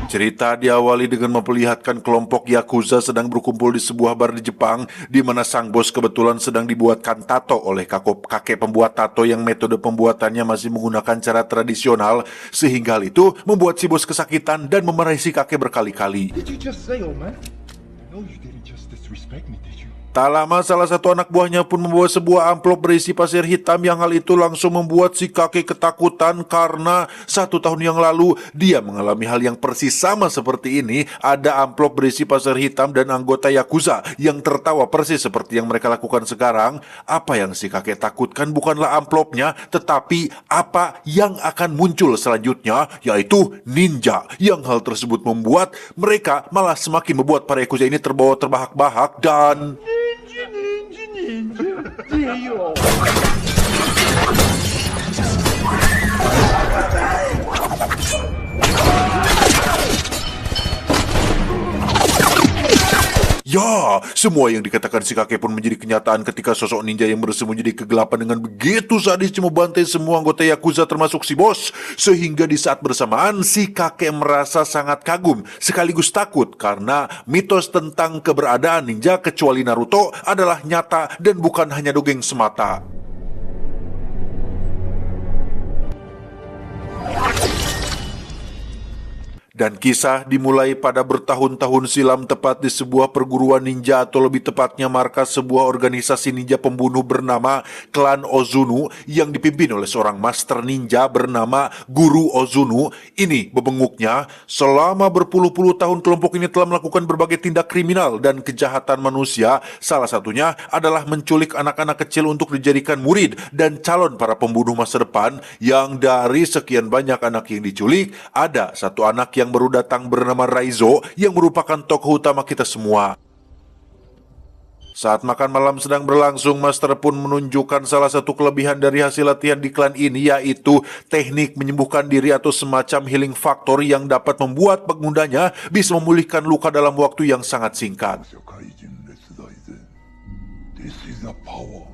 Cerita diawali dengan memperlihatkan kelompok Yakuza sedang berkumpul di sebuah bar di Jepang, di mana sang bos kebetulan sedang dibuatkan tato oleh kakek pembuat tato yang metode pembuatannya masih menggunakan cara tradisional, sehingga hal itu membuat si bos kesakitan dan memarahi si kakek berkali-kali. Did you just say, old man? I know you didn't just disrespect me, did you? Tak lama salah satu anak buahnya pun membawa sebuah amplop berisi pasir hitam yang hal itu langsung membuat si kakek ketakutan karena 1 tahun yang lalu dia mengalami hal yang persis sama seperti ini. Ada amplop berisi pasir hitam dan anggota Yakuza yang tertawa persis seperti yang mereka lakukan sekarang. Apa yang si kakek takutkan bukanlah amplopnya, tetapi apa yang akan muncul selanjutnya, yaitu ninja. Yang hal tersebut membuat mereka malah semakin membuat para Yakuza ini terbawa terbahak-bahak dan... Ya, semua yang dikatakan si kakek pun menjadi kenyataan ketika sosok ninja yang bersembunyi di kegelapan dengan begitu sadis membantai semua anggota Yakuza termasuk si bos. Sehingga di saat bersamaan si kakek merasa sangat kagum sekaligus takut karena mitos tentang keberadaan ninja kecuali Naruto adalah nyata dan bukan hanya dongeng semata. Dan kisah dimulai pada bertahun-tahun silam tepat di sebuah perguruan ninja atau lebih tepatnya markas sebuah organisasi ninja pembunuh bernama Klan Ozunu yang dipimpin oleh seorang master ninja bernama Guru Ozunu. Ini bebenguknya, selama berpuluh-puluh tahun kelompok ini telah melakukan berbagai tindak kriminal dan kejahatan manusia. Salah satunya adalah menculik anak-anak kecil untuk dijadikan murid dan calon para pembunuh masa depan. Yang dari sekian banyak anak yang diculik, ada satu anak yang baru datang bernama Raizo yang merupakan tokoh utama kita semua. Saat makan malam sedang berlangsung, Master pun menunjukkan salah satu kelebihan dari hasil latihan di klan ini, yaitu teknik menyembuhkan diri atau semacam healing factor yang dapat membuat penggunanya bisa memulihkan luka dalam waktu yang sangat singkat. This is the power.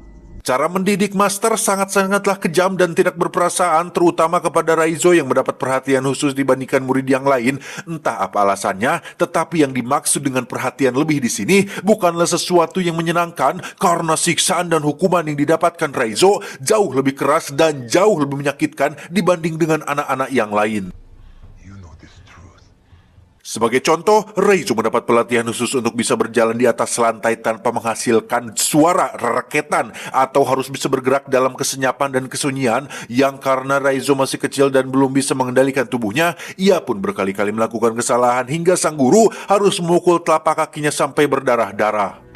Cara mendidik Master sangat-sangatlah kejam dan tidak berperasaan, terutama kepada Raizo yang mendapat perhatian khusus dibandingkan murid yang lain. Entah apa alasannya, tetapi yang dimaksud dengan perhatian lebih di sini bukanlah sesuatu yang menyenangkan, karena siksaan dan hukuman yang didapatkan Raizo jauh lebih keras dan jauh lebih menyakitkan dibanding dengan anak-anak yang lain. Sebagai contoh, Raizo mendapat pelatihan khusus untuk bisa berjalan di atas lantai tanpa menghasilkan suara rereketan atau harus bisa bergerak dalam kesenyapan dan kesunyian. Yang karena Raizo masih kecil dan belum bisa mengendalikan tubuhnya, ia pun berkali-kali melakukan kesalahan hingga sang guru harus memukul telapak kakinya sampai berdarah-darah.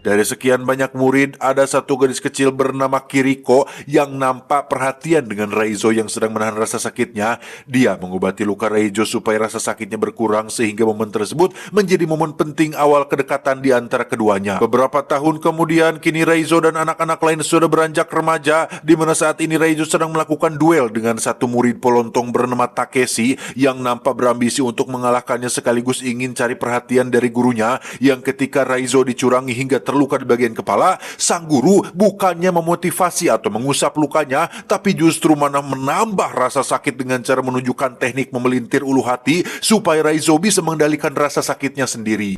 Dari sekian banyak murid, ada satu gadis kecil bernama Kiriko yang nampak perhatian dengan Raizo yang sedang menahan rasa sakitnya. Dia mengobati luka Raizo supaya rasa sakitnya berkurang, sehingga momen tersebut menjadi momen penting awal kedekatan di antara keduanya. Beberapa tahun kemudian, kini Raizo dan anak-anak lain sudah beranjak remaja, di mana saat ini Raizo sedang melakukan duel dengan satu murid polontong bernama Takeshi yang nampak berambisi untuk mengalahkannya sekaligus ingin cari perhatian dari gurunya. Yang ketika Raizo dicurangi hingga terluka di bagian kepala, sang guru bukannya memotivasi atau mengusap lukanya, tapi justru malah menambah rasa sakit dengan cara menunjukkan teknik memelintir ulu hati supaya Raizo bisa mengendalikan rasa sakitnya sendiri.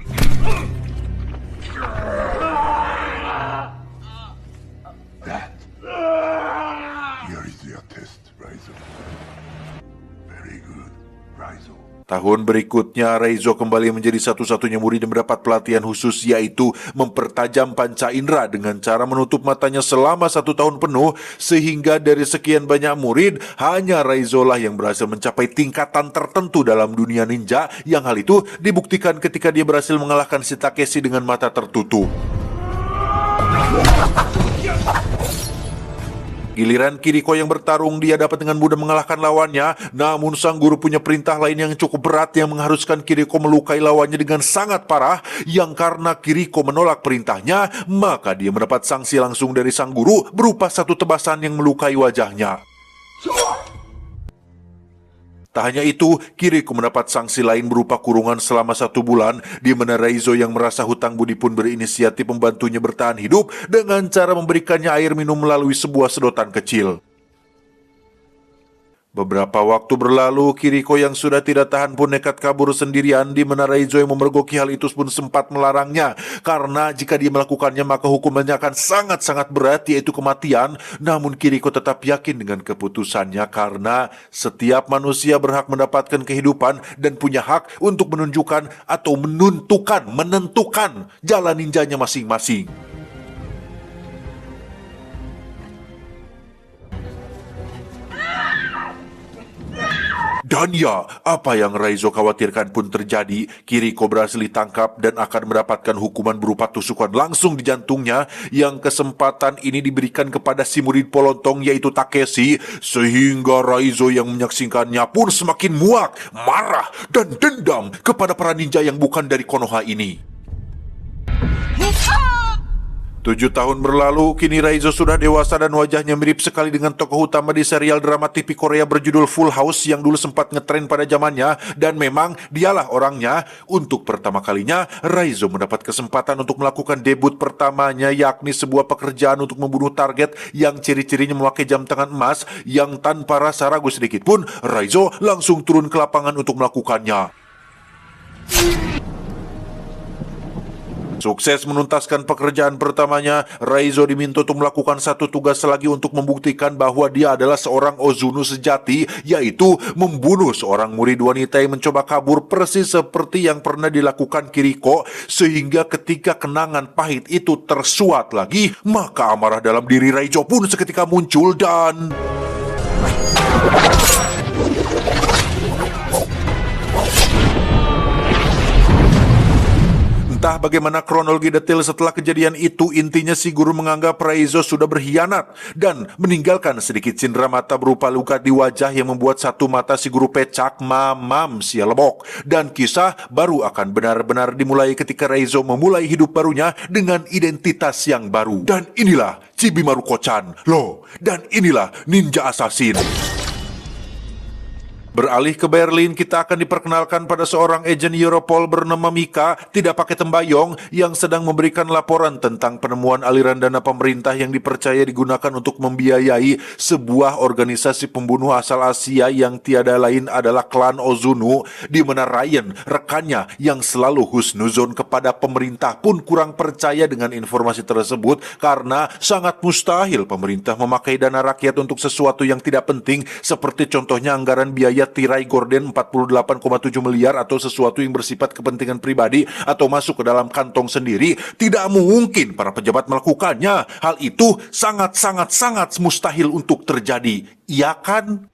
Here is your test, Raizo. Very good, Raizo. Tahun berikutnya, Raizo kembali menjadi satu-satunya murid yang mendapat pelatihan khusus, yaitu mempertajam panca indera dengan cara menutup matanya selama 1 tahun penuh, sehingga dari sekian banyak murid, hanya Raizo lah yang berhasil mencapai tingkatan tertentu dalam dunia ninja, yang hal itu dibuktikan ketika dia berhasil mengalahkan si Takeshi dengan mata tertutup. Giliran Kiriko yang bertarung, dia dapat dengan mudah mengalahkan lawannya. Namun sang guru punya perintah lain yang cukup berat yang mengharuskan Kiriko melukai lawannya dengan sangat parah. Yang karena Kiriko menolak perintahnya, maka dia mendapat sanksi langsung dari sang guru berupa satu tebasan yang melukai wajahnya. Tak hanya itu, Kiriko mendapat sanksi lain berupa kurungan selama 1 bulan, di mana Raizo yang merasa hutang budi pun berinisiatif membantunya bertahan hidup dengan cara memberikannya air minum melalui sebuah sedotan kecil. Beberapa waktu berlalu, Kiriko yang sudah tidak tahan pun nekat kabur sendirian, di mana Raizo yang memergoki hal itu pun sempat melarangnya. Karena jika dia melakukannya maka hukumannya akan sangat-sangat berat, yaitu kematian. Namun Kiriko tetap yakin dengan keputusannya karena setiap manusia berhak mendapatkan kehidupan dan punya hak untuk menunjukkan atau menentukan jalan ninjanya masing-masing. Dan ya, apa yang Raizo khawatirkan pun terjadi. Kiriko berhasil ditangkap dan akan mendapatkan hukuman berupa tusukan langsung di jantungnya, yang kesempatan ini diberikan kepada si murid polontong yaitu Takeshi, sehingga Raizo yang menyaksikannya pun semakin muak, marah, dan dendam kepada para ninja yang bukan dari Konoha ini. 7 tahun berlalu, kini Raizo sudah dewasa dan wajahnya mirip sekali dengan tokoh utama di serial drama TV Korea berjudul Full House yang dulu sempat ngetren pada zamannya, dan memang dialah orangnya. Untuk pertama kalinya, Raizo mendapat kesempatan untuk melakukan debut pertamanya, yakni sebuah pekerjaan untuk membunuh target yang ciri-cirinya memakai jam tangan emas, yang tanpa rasa ragu sedikit pun, Raizo langsung turun ke lapangan untuk melakukannya. Sukses menuntaskan pekerjaan pertamanya, Raizo diminta untuk melakukan satu tugas lagi untuk membuktikan bahwa dia adalah seorang Ozuno sejati, yaitu membunuh seorang murid wanita yang mencoba kabur persis seperti yang pernah dilakukan Kiriko, sehingga ketika kenangan pahit itu tersuat lagi, maka amarah dalam diri Raizo pun seketika muncul dan... Entah bagaimana kronologi detail setelah kejadian itu, intinya si guru menganggap Raizo sudah berkhianat dan meninggalkan sedikit cindera mata berupa luka di wajah yang membuat satu mata si guru pecak, mamam sia lebok. Dan kisah baru akan benar-benar dimulai ketika Raizo memulai hidup barunya dengan identitas yang baru. Dan inilah Chibimaru Kocan, loh, dan inilah Ninja Assassin. Beralih ke Berlin, kita akan diperkenalkan pada seorang agen Europol bernama Mika, tidak pakai tembayong, yang sedang memberikan laporan tentang penemuan aliran dana pemerintah yang dipercaya digunakan untuk membiayai sebuah organisasi pembunuh asal Asia yang tiada lain adalah klan Ozuno, di mana Ryan, rekannya yang selalu husnuzon kepada pemerintah, pun kurang percaya dengan informasi tersebut karena sangat mustahil pemerintah memakai dana rakyat untuk sesuatu yang tidak penting, seperti contohnya anggaran biaya tirai gorden 48,7 miliar atau sesuatu yang bersifat kepentingan pribadi atau masuk ke dalam kantong sendiri. Tidak mungkin para pejabat melakukannya. Hal itu sangat mustahil untuk terjadi. Iya kan?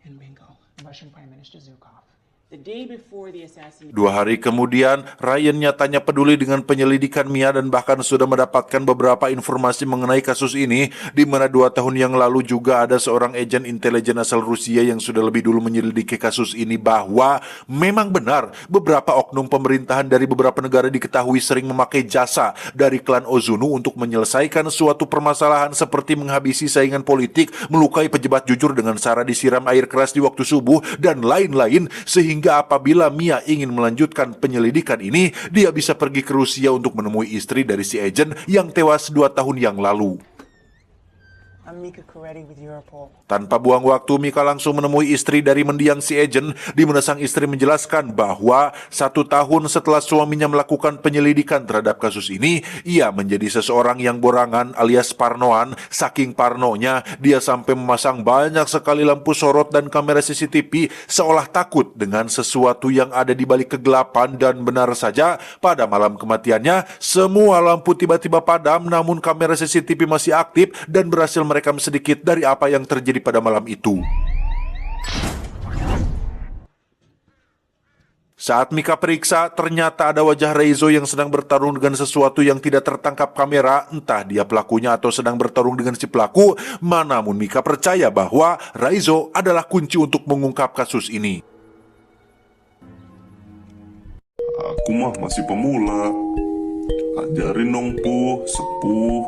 Dua hari kemudian, Ryan nyatanya peduli dengan penyelidikan Mia dan bahkan sudah mendapatkan beberapa informasi mengenai kasus ini, di mana 2 tahun yang lalu juga ada seorang agen intelijen asal Rusia yang sudah lebih dulu menyelidiki kasus ini, bahwa memang benar beberapa oknum pemerintahan dari beberapa negara diketahui sering memakai jasa dari klan Ozuno untuk menyelesaikan suatu permasalahan seperti menghabisi saingan politik, melukai pejabat jujur dengan cara disiram air keras di waktu subuh, dan lain-lain, sehingga apabila Mia ingin melanjutkan penyelidikan ini, dia bisa pergi ke Rusia untuk menemui istri dari si agen yang tewas 2 tahun yang lalu. Tanpa buang waktu, Mika langsung menemui istri dari mendiang si agen, di mana sang istri menjelaskan bahwa 1 tahun setelah suaminya melakukan penyelidikan terhadap kasus ini, ia menjadi seseorang yang borangan alias parnoan. Saking parnonya, dia sampai memasang banyak sekali lampu sorot dan kamera CCTV seolah takut dengan sesuatu yang ada di balik kegelapan. Dan benar saja, pada malam kematiannya, semua lampu tiba-tiba padam, namun kamera CCTV masih aktif dan berhasil merekam sedikit dari apa yang terjadi pada malam itu. Saat Mika periksa, ternyata ada wajah Raizo yang sedang bertarung dengan sesuatu yang tidak tertangkap kamera, entah dia pelakunya atau sedang bertarung dengan si pelaku. Namun Mika percaya bahwa Raizo adalah kunci untuk mengungkap kasus ini. Aku mah masih pemula. Ajarin dong, sepuh.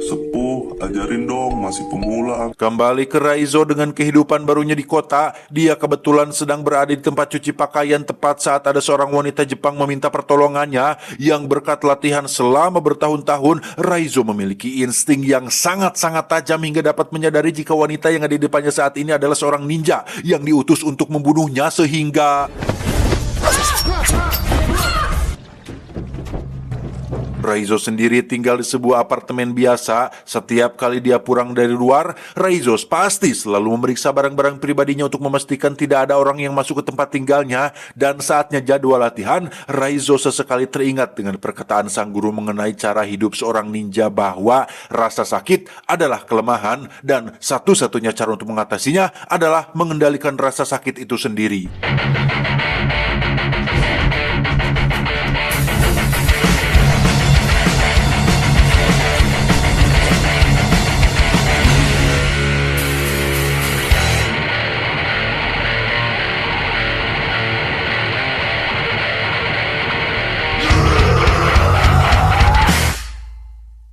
sepuh, ajarin dong, masih pemula. Kembali ke Raizo dengan kehidupan barunya di kota, dia kebetulan sedang berada di tempat cuci pakaian tepat saat ada seorang wanita Jepang meminta pertolongannya yang berkat latihan selama bertahun-tahun, Raizo memiliki insting yang sangat-sangat tajam hingga dapat menyadari jika wanita yang ada di depannya saat ini adalah seorang ninja yang diutus untuk membunuhnya sehingga Raizo sendiri tinggal di sebuah apartemen biasa. Setiap kali dia pulang dari luar, Raizo pasti selalu memeriksa barang-barang pribadinya untuk memastikan tidak ada orang yang masuk ke tempat tinggalnya. Dan saatnya jadwal latihan, Raizo sesekali teringat dengan perkataan sang guru mengenai cara hidup seorang ninja bahwa rasa sakit adalah kelemahan dan satu-satunya cara untuk mengatasinya adalah mengendalikan rasa sakit itu sendiri.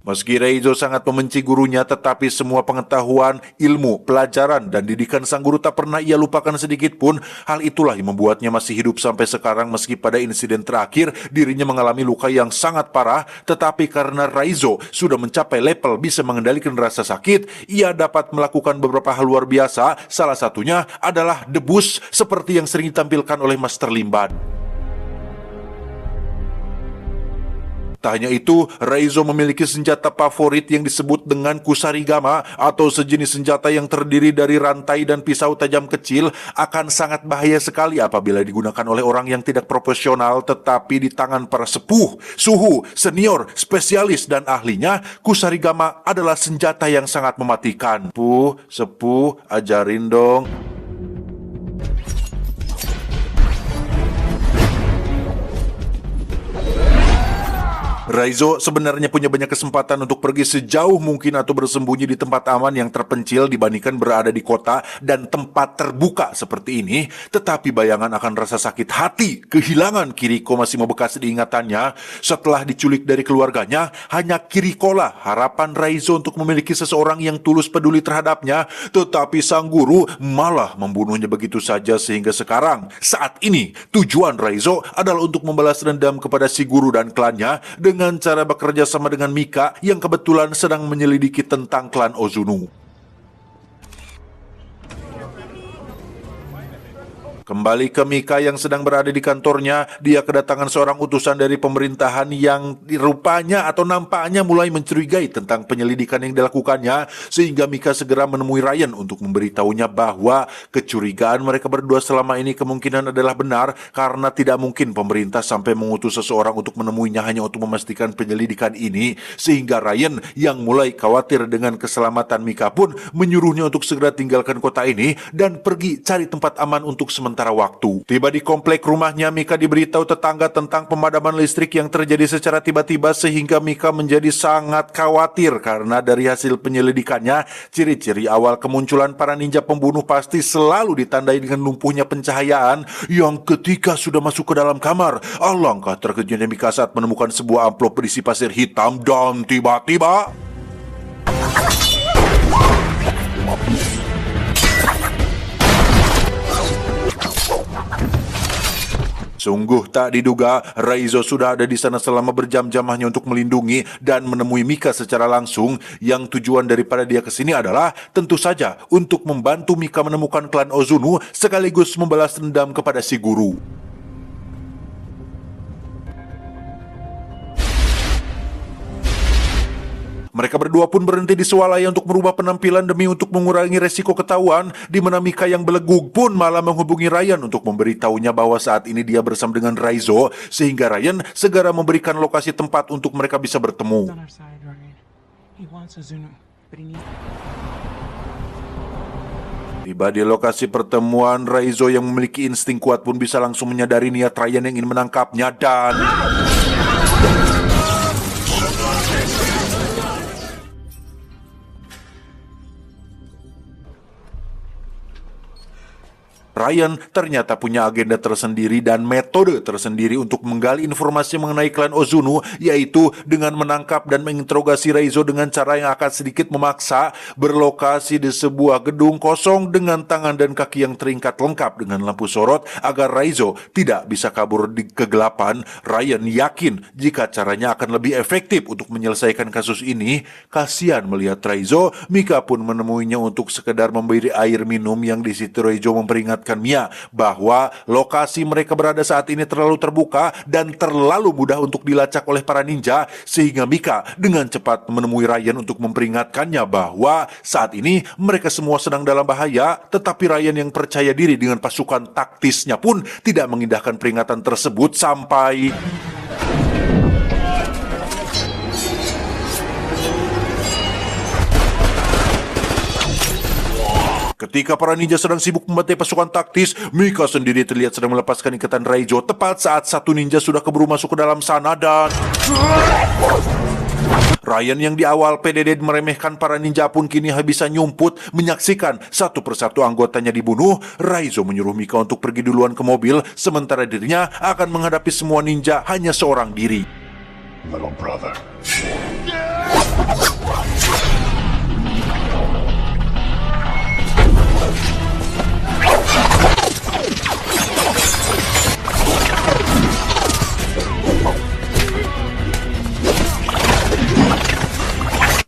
Meski Raizo sangat membenci gurunya, tetapi semua pengetahuan, ilmu, pelajaran, dan didikan sang guru tak pernah ia lupakan sedikit pun. Hal itulah yang membuatnya masih hidup sampai sekarang meski pada insiden terakhir dirinya mengalami luka yang sangat parah. Tetapi karena Raizo sudah mencapai level bisa mengendalikan rasa sakit, ia dapat melakukan beberapa hal luar biasa. Salah satunya adalah debus seperti yang sering ditampilkan oleh Master Limban. Tak hanya itu, Raizo memiliki senjata favorit yang disebut dengan kusarigama atau sejenis senjata yang terdiri dari rantai dan pisau tajam kecil. Akan sangat bahaya sekali apabila digunakan oleh orang yang tidak profesional, tetapi di tangan para sepuh, suhu, senior, spesialis, dan ahlinya, kusarigama adalah senjata yang sangat mematikan. Sepuh, ajarin dong. Raizo sebenarnya punya banyak kesempatan untuk pergi sejauh mungkin atau bersembunyi di tempat aman yang terpencil dibandingkan berada di kota dan tempat terbuka seperti ini. Tetapi bayangan akan rasa sakit hati, kehilangan Kiriko masih membekas di ingatannya. Setelah diculik dari keluarganya, hanya Kiriko lah harapan Raizo untuk memiliki seseorang yang tulus peduli terhadapnya. Tetapi sang guru malah membunuhnya begitu saja sehingga sekarang, saat ini, tujuan Raizo adalah untuk membalas dendam kepada si guru dan klannya dengan cara bekerja sama dengan Mika yang kebetulan sedang menyelidiki tentang klan Ozunu. Kembali ke Mika yang sedang berada di kantornya, dia kedatangan seorang utusan dari pemerintahan yang rupanya atau nampaknya mulai mencurigai tentang penyelidikan yang dilakukannya, sehingga Mika segera menemui Ryan untuk memberitahunya bahwa kecurigaan mereka berdua selama ini kemungkinan adalah benar, karena tidak mungkin pemerintah sampai mengutus seseorang untuk menemuinya hanya untuk memastikan penyelidikan ini, sehingga Ryan yang mulai khawatir dengan keselamatan Mika pun menyuruhnya untuk segera tinggalkan kota ini dan pergi cari tempat aman untuk sementara waktu. Tiba di komplek rumahnya, Mika diberitahu tetangga tentang pemadaman listrik yang terjadi secara tiba-tiba sehingga Mika menjadi sangat khawatir karena dari hasil penyelidikannya, ciri-ciri awal kemunculan para ninja pembunuh pasti selalu ditandai dengan lumpuhnya pencahayaan yang ketika sudah masuk ke dalam kamar, alangkah terkejutnya Mika saat menemukan sebuah amplop berisi pasir hitam dan tiba-tiba sungguh tak diduga, Raizo sudah ada di sana selama berjam-jam hanya untuk melindungi dan menemui Mika secara langsung. Yang tujuan daripada dia ke sini adalah tentu saja untuk membantu Mika menemukan klan Ozunu sekaligus membalas dendam kepada si guru. Mereka berdua pun berhenti di swalaya untuk merubah penampilan demi untuk mengurangi resiko ketahuan, di mana Mika yang belegug pun malah menghubungi Ryan untuk memberitahunya bahwa saat ini dia bersama dengan Raizo, sehingga Ryan segera memberikan lokasi tempat untuk mereka bisa bertemu. Tiba di lokasi pertemuan, Raizo yang memiliki insting kuat pun bisa langsung menyadari niat Ryan yang ingin menangkapnya dan Ryan ternyata punya agenda tersendiri dan metode tersendiri untuk menggali informasi mengenai klan Ozunu, yaitu dengan menangkap dan menginterogasi Raizo dengan cara yang akan sedikit memaksa, berlokasi di sebuah gedung kosong dengan tangan dan kaki yang terikat lengkap dengan lampu sorot agar Raizo tidak bisa kabur di kegelapan. Ryan yakin jika caranya akan lebih efektif untuk menyelesaikan kasus ini. Kasihan melihat Raizo, Mika pun menemuinya untuk sekedar memberi air minum, yang di situ Raizo memperingatkan Mia bahwa lokasi mereka berada saat ini terlalu terbuka dan terlalu mudah untuk dilacak oleh para ninja, sehingga Mika dengan cepat menemui Ryan untuk memperingatkannya bahwa saat ini mereka semua sedang dalam bahaya. Tetapi Ryan yang percaya diri dengan pasukan taktisnya pun tidak mengindahkan peringatan tersebut sampai ketika para ninja sedang sibuk membantai pasukan taktis, Mika sendiri terlihat sedang melepaskan ikatan Raizo tepat saat satu ninja sudah keburu masuk ke dalam sana dan Ryan yang di awal PDD meremehkan para ninja pun kini bisa nyumput menyaksikan satu persatu anggotanya dibunuh. Raizo menyuruh Mika untuk pergi duluan ke mobil, sementara dirinya akan menghadapi semua ninja hanya seorang diri. Little brother.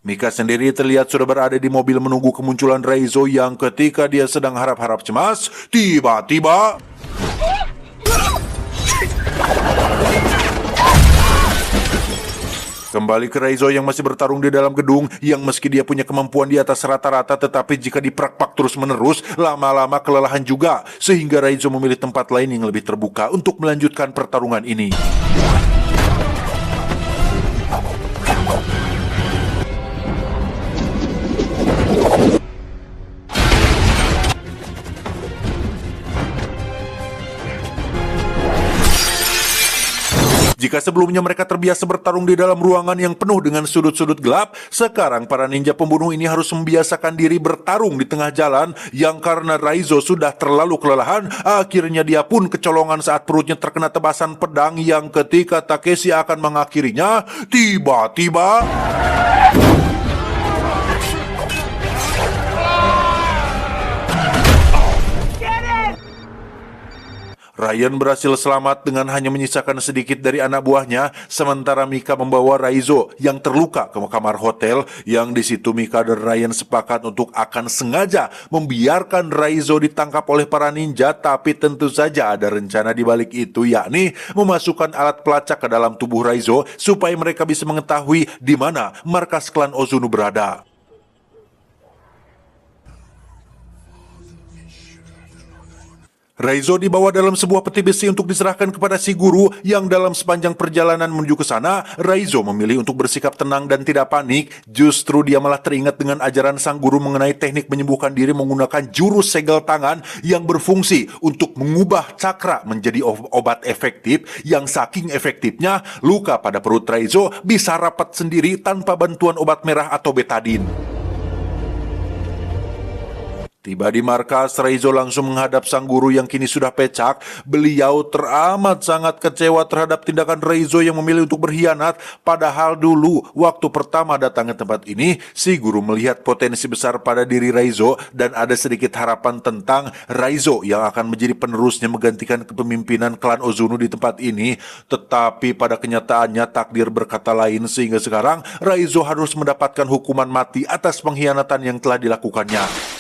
Mika sendiri terlihat sudah berada di mobil menunggu kemunculan Raizo, yang ketika dia sedang harap-harap cemas, tiba-tiba kembali ke Raizo yang masih bertarung di dalam gedung, yang meski dia punya kemampuan di atas rata-rata, tetapi jika diprak-pak terus-menerus, lama-lama kelelahan juga, sehingga Raizo memilih tempat lain yang lebih terbuka untuk melanjutkan pertarungan ini. Jika sebelumnya mereka terbiasa bertarung di dalam ruangan yang penuh dengan sudut-sudut gelap, sekarang para ninja pembunuh ini harus membiasakan diri bertarung di tengah jalan, yang karena Raizo sudah terlalu kelelahan, akhirnya dia pun kecolongan saat perutnya terkena tebasan pedang, yang ketika Takeshi akan mengakhirinya, tiba-tiba Ryan berhasil selamat dengan hanya menyisakan sedikit dari anak buahnya, sementara Mika membawa Raizo yang terluka ke kamar hotel, yang di situ Mika dan Ryan sepakat untuk akan sengaja membiarkan Raizo ditangkap oleh para ninja, tapi tentu saja ada rencana di balik itu, yakni memasukkan alat pelacak ke dalam tubuh Raizo supaya mereka bisa mengetahui di mana markas klan Ozunu berada. Raizo dibawa dalam sebuah peti besi untuk diserahkan kepada si guru, yang dalam sepanjang perjalanan menuju ke sana, Raizo memilih untuk bersikap tenang dan tidak panik. Justru dia malah teringat dengan ajaran sang guru mengenai teknik menyembuhkan diri menggunakan jurus segel tangan yang berfungsi untuk mengubah cakra menjadi obat efektif, yang saking efektifnya luka pada perut Raizo bisa rapat sendiri tanpa bantuan obat merah atau betadin. Tiba di markas, Raizo langsung menghadap sang guru yang kini sudah pecak. Beliau teramat sangat kecewa terhadap tindakan Raizo yang memilih untuk berkhianat. Padahal dulu, waktu pertama datang ke tempat ini, si guru melihat potensi besar pada diri Raizo dan ada sedikit harapan tentang Raizo yang akan menjadi penerusnya menggantikan kepemimpinan klan Ozunu di tempat ini. Tetapi pada kenyataannya takdir berkata lain, sehingga sekarang Raizo harus mendapatkan hukuman mati atas pengkhianatan yang telah dilakukannya.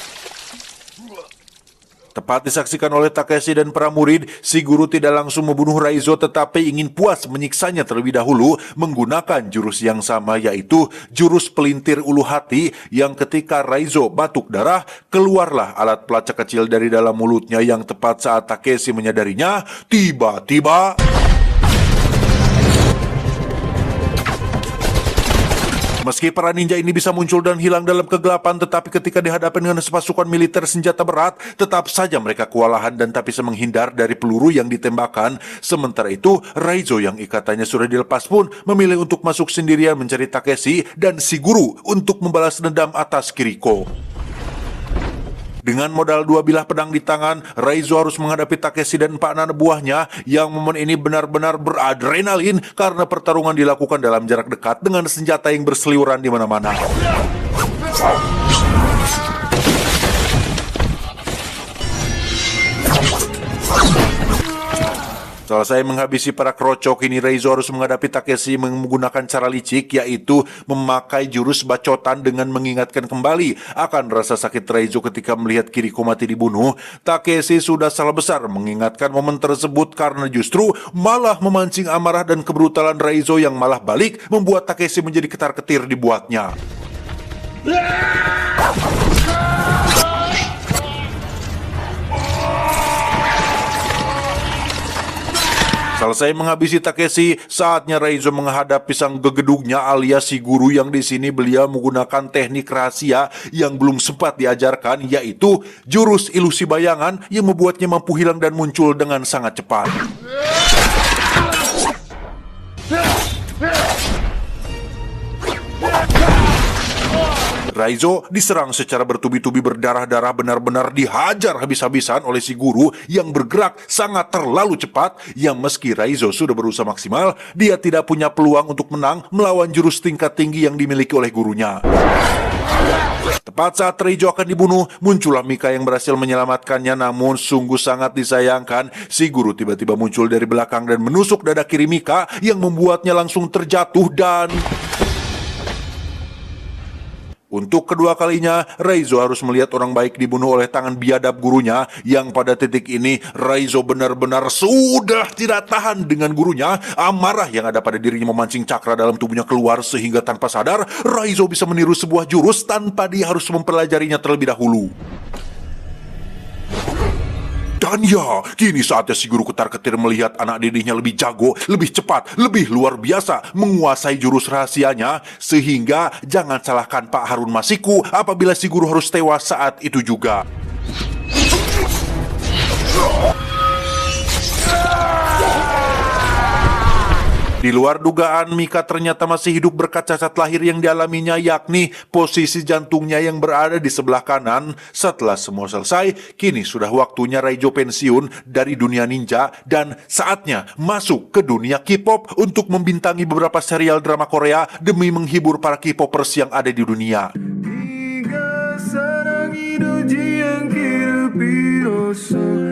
Tepat disaksikan oleh Takeshi dan para murid, si guru tidak langsung membunuh Raizo, tetapi ingin puas menyiksanya terlebih dahulu menggunakan jurus yang sama, yaitu jurus pelintir ulu hati, yang ketika Raizo batuk darah, keluarlah alat pelacak kecil dari dalam mulutnya, yang tepat saat Takeshi menyadarinya, tiba-tiba meski para ninja ini bisa muncul dan hilang dalam kegelapan, tetapi ketika dihadapkan dengan pasukan militer senjata berat, tetap saja mereka kewalahan dan tak bisa menghindar dari peluru yang ditembakkan. Sementara itu, Raizo yang ikatannya sudah dilepas pun memilih untuk masuk sendirian mencari Takeshi dan si guru untuk membalas dendam atas Kiriko. Dengan modal 2 bilah pedang di tangan, Raizo harus menghadapi Takeshi dan 4 anak buahnya yang momen ini benar-benar beradrenalin karena pertarungan dilakukan dalam jarak dekat dengan senjata yang berseliweran di mana-mana. Selesai menghabisi para krocok, kini Raizo harus menghadapi Takeshi menggunakan cara licik, yaitu memakai jurus bacotan dengan mengingatkan kembali akan rasa sakit Raizo ketika melihat Kiriko mati dibunuh. Takeshi sudah salah besar mengingatkan momen tersebut karena justru malah memancing amarah dan kebrutalan Raizo yang malah balik membuat Takeshi menjadi ketar-ketir dibuatnya. Selesai menghabisi Takeshi, saatnya Raizo menghadapi sang gegedugnya alias si guru yang di sini beliau menggunakan teknik rahasia yang belum sempat diajarkan, yaitu jurus ilusi bayangan yang membuatnya mampu hilang dan muncul dengan sangat cepat. Raizo diserang secara bertubi-tubi berdarah-darah, benar-benar dihajar habis-habisan oleh si guru yang bergerak sangat terlalu cepat, yang meski Raizo sudah berusaha maksimal, dia tidak punya peluang untuk menang melawan jurus tingkat tinggi yang dimiliki oleh gurunya. Tepat saat Raizo akan dibunuh, muncullah Mika yang berhasil menyelamatkannya, namun sungguh sangat disayangkan, si guru tiba-tiba muncul dari belakang dan menusuk dada kiri Mika yang membuatnya langsung terjatuh dan... Untuk kedua kalinya, Raizo harus melihat orang baik dibunuh oleh tangan biadab gurunya, yang pada titik ini Raizo benar-benar sudah tidak tahan dengan gurunya. Amarah yang ada pada dirinya memancing cakra dalam tubuhnya keluar sehingga tanpa sadar Raizo bisa meniru sebuah jurus tanpa dia harus mempelajarinya terlebih dahulu. Dan ya, kini saatnya si guru ketar-ketir melihat anak didiknya lebih jago, lebih cepat, lebih luar biasa menguasai jurus rahasianya, sehingga jangan salahkan Pak Harun Masiku apabila si guru harus tewas saat itu juga. Di luar dugaan, Mika ternyata masih hidup berkat cacat lahir yang dialaminya, yakni posisi jantungnya yang berada di sebelah kanan. Setelah semua selesai, kini sudah waktunya Raizo pensiun dari dunia ninja dan saatnya masuk ke dunia K-pop untuk membintangi beberapa serial drama Korea demi menghibur para K-popers yang ada di dunia. 네가 사랑이 되지 않기를 빌었어